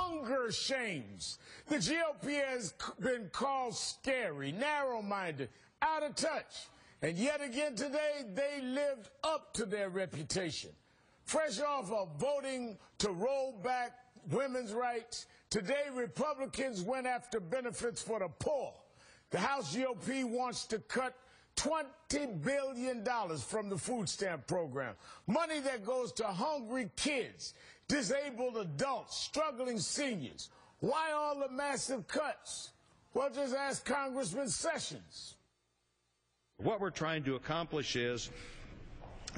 hunger shames. The GOP has been called scary, narrow-minded, out of touch. And yet again today, they lived up to their reputation. Fresh off of voting to roll back women's rights, today Republicans went after benefits for the poor. The House GOP wants to cut $20 billion from the food stamp program, money that goes to hungry kids, disabled adults, struggling seniors. Why all the massive cuts? Well, just ask Congressman Sessions. What we're trying to accomplish is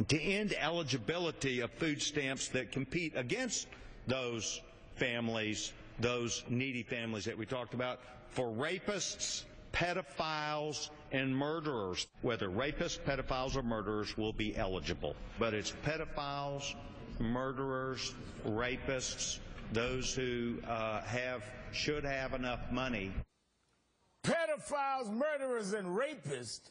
to end eligibility of food stamps that compete against those families, those needy families that we talked about, for rapists, pedophiles, and murderers. Whether rapists, pedophiles, or murderers will be eligible. But it's pedophiles, murderers, rapists, those who should have enough money. Pedophiles, murderers, and rapists.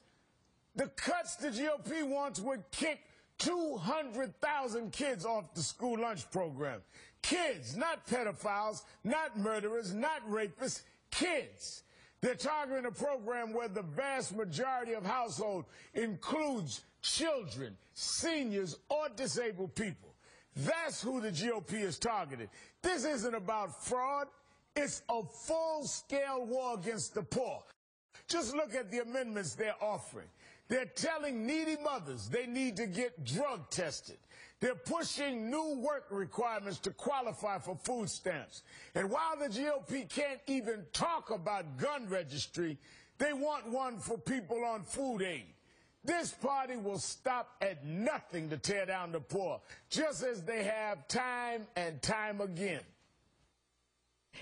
The cuts the GOP wants would kick 200,000 kids off the school lunch program. Kids, not pedophiles, not murderers, not rapists, kids. They're targeting a program where the vast majority of households includes children, seniors, or disabled people. That's who the GOP is targeting. This isn't about fraud. It's a full-scale war against the poor. Just look at the amendments they're offering. They're telling needy mothers they need to get drug tested. They're pushing new work requirements to qualify for food stamps. And while the GOP can't even talk about gun registry, they want one for people on food aid. This party will stop at nothing to tear down the poor, just as they have time and time again.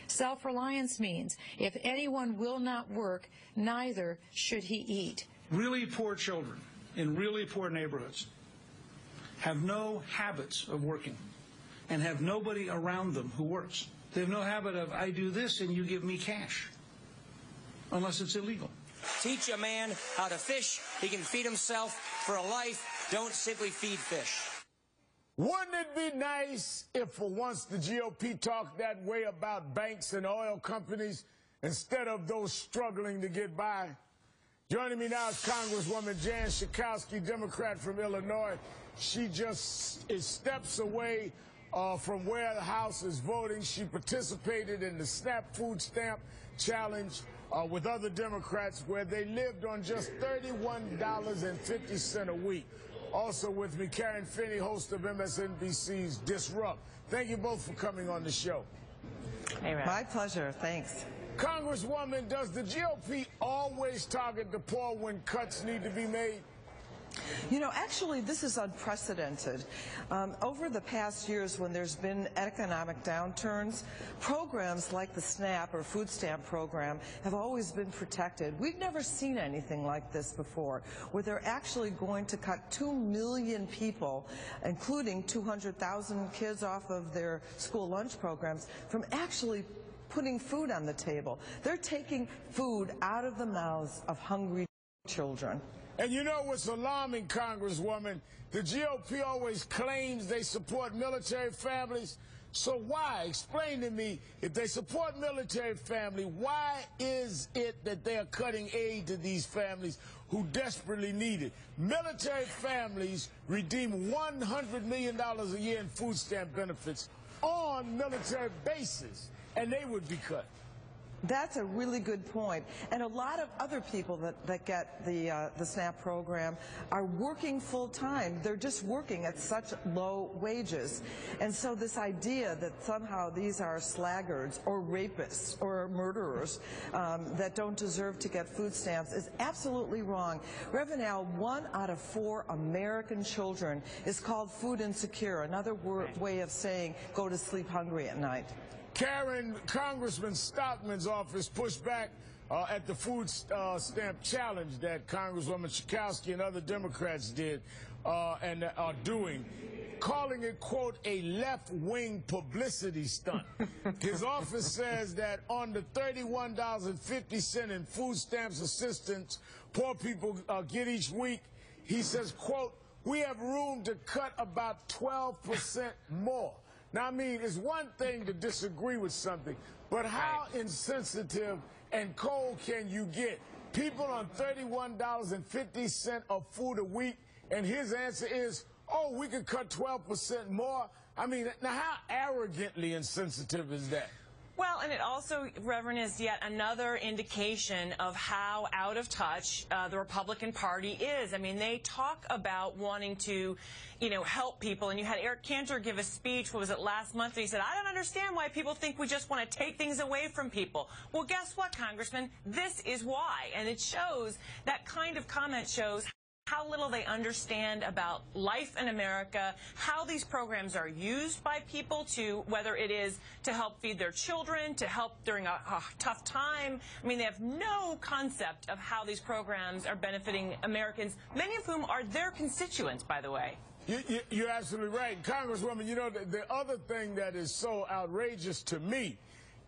Self-reliance means if anyone will not work, neither should he eat. Really poor children in really poor neighborhoods have no habits of working and have nobody around them who works. They have no habit of, I do this and you give me cash, unless it's illegal. Teach a man how to fish. He can feed himself for a life. Don't simply feed fish. Wouldn't it be nice if for once the GOP talked that way about banks and oil companies instead of those struggling to get by? Joining me now is Congresswoman Jan Schakowsky, Democrat from Illinois. She just is steps away from where the House is voting. She participated in the SNAP food stamp challenge with other Democrats where they lived on just $31.50 a week. Also with me, Karen Finney, host of MSNBC's Disrupt. Thank you both for coming on the show. Hey, my pleasure. Thanks. Congresswoman, does the GOP always target the poor when cuts need to be made? You know, actually, this is unprecedented. Over the past years, when there's been economic downturns, programs like the SNAP or food stamp program have always been protected. We've never seen anything like this before, where they're actually going to cut 2 million people, including 200,000 kids off of their school lunch programs, from actually putting food on the table. They're taking food out of the mouths of hungry children. And you know what's alarming, Congresswoman? The GOP always claims they support military families. So why? Explain to me, if they support military family, why is it that they are cutting aid to these families who desperately need it? Military families redeem $100 million a year in food stamp benefits on military bases, and they would be cut. That's a really good point. And a lot of other people that get the SNAP program are working full-time. They're just working at such low wages. And so this idea that somehow these are slaggards or rapists or murderers that don't deserve to get food stamps is absolutely wrong. Reverend Al, 1 out of 4 American children is called food insecure, another way of saying go to sleep hungry at night. Karen, Congressman Stockman's office pushed back at the food stamp challenge that Congresswoman Schakowsky and other Democrats did and are doing, calling it, quote, a left-wing publicity stunt. His office says that on the $31.50 in food stamps assistance poor people get each week, he says, quote, we have room to cut about 12% more. Now, I mean, it's one thing to disagree with something, but how insensitive and cold can you get? People on $31.50 of food a week, and his answer is, oh, we could cut 12% more. I mean, now how arrogantly insensitive is that? Well, and it also, Reverend, is yet another indication of how out of touch the Republican Party is. I mean, they talk about wanting to, help people. And you had Eric Cantor give a speech, what was it, last month? And he said, I don't understand why people think we just want to take things away from people. Well, guess what, Congressman? This is why. And it shows, that kind of comment shows how little they understand about life in America, how these programs are used by people to, whether it is to help feed their children, to help during a tough time. I mean, they have no concept of how these programs are benefiting Americans, many of whom are their constituents, by the way. You're absolutely right. Congresswoman, the other thing that is so outrageous to me,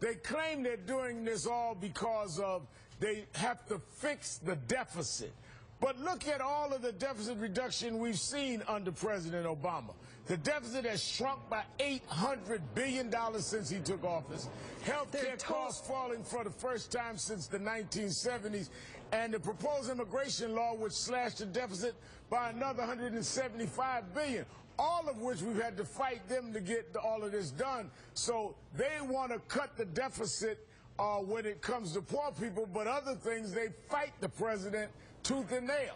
they claim they're doing this all because of they have to fix the deficit. But look at all of the deficit reduction we've seen under President Obama. The deficit has shrunk by $800 billion since he took office. Healthcare costs falling for the first time since the 1970s. And the proposed immigration law, which slashed the deficit by another $175 billion. All of which we've had to fight them to get all of this done. So they want to cut the deficit when it comes to poor people, but other things, they fight the president tooth and nail.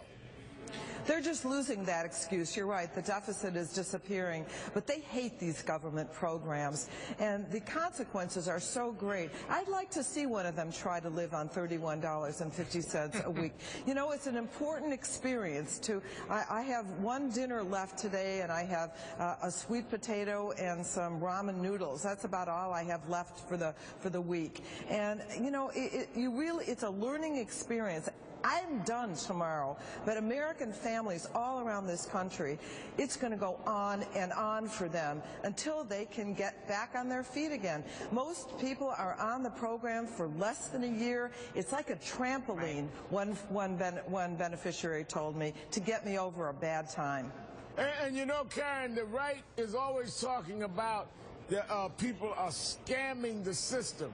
They're just losing that excuse. You're right. The deficit is disappearing. But they hate these government programs. And the consequences are so great. I'd like to see one of them try to live on $31.50 a week. It's an important experience to, I have one dinner left today, and I have a sweet potato and some ramen noodles. That's about all I have left for the week. And, it's a learning experience. I'm done tomorrow, but American families all around this country, it's going to go on and on for them until they can get back on their feet again. Most people are on the program for less than a year. It's like a trampoline, one beneficiary told me, to get me over a bad time. And Karen, the right is always talking about the people are scamming the system.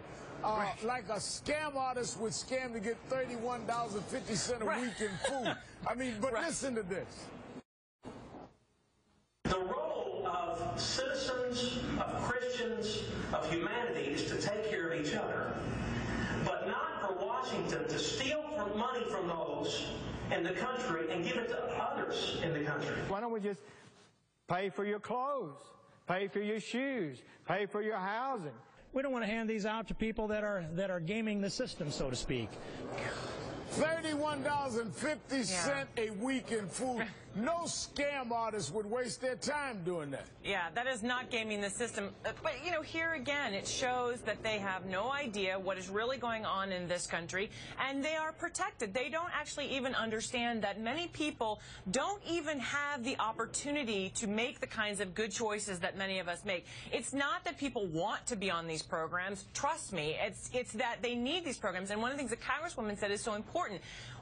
Like a scam artist would scam to get $31.50 a week in food. I mean, but listen to this. The role of citizens, of Christians, of humanity is to take care of each other, but not for Washington to steal money from those in the country and give it to others in the country. Why don't we just pay for your clothes, pay for your shoes, pay for your housing? We don't want to hand these out to people that are gaming the system, so to speak. $31.50 a week in food. No scam artist would waste their time doing that. Yeah, that is not gaming the system. But, here again, it shows that they have no idea what is really going on in this country, and they are protected. They don't actually even understand that many people don't even have the opportunity to make the kinds of good choices that many of us make. It's not that people want to be on these programs. Trust me, it's that they need these programs. And one of the things the Congresswoman said is so important.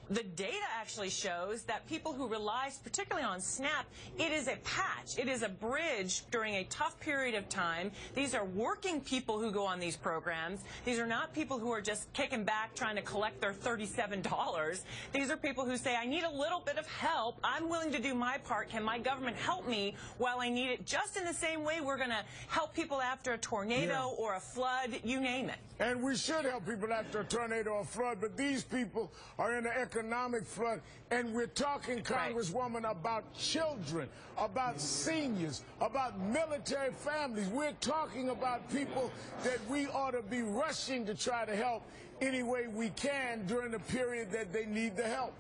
The data actually shows that people who rely particularly on SNAP, it is a patch. It is a bridge during a tough period of time. These are working people who go on these programs. These are not people who are just kicking back trying to collect their $37. These are people who say, I need a little bit of help. I'm willing to do my part. Can my government help me while I need it? Just in the same way we're going to help people after a tornado or a flood, you name it. And we should help people after a tornado or a flood, but these people are in an economic flood, and we're talking, Congresswoman, about children, about seniors, about military families. We're talking about people that we ought to be rushing to try to help any way we can during the period that they need the help.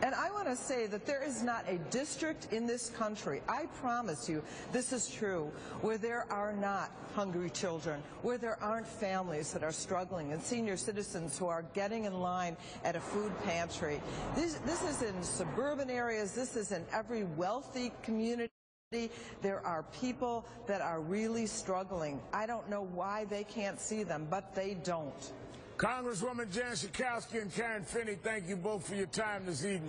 And I want to say that there is not a district in this country, I promise you, this is true, where there are not hungry children, where there aren't families that are struggling, and senior citizens who are getting in line at a food pantry. This is in suburban areas. This is in every wealthy community. There are people that are really struggling. I don't know why they can't see them, but they don't. Congresswoman Jan Schakowsky and Karen Finney, thank you both for your time this evening.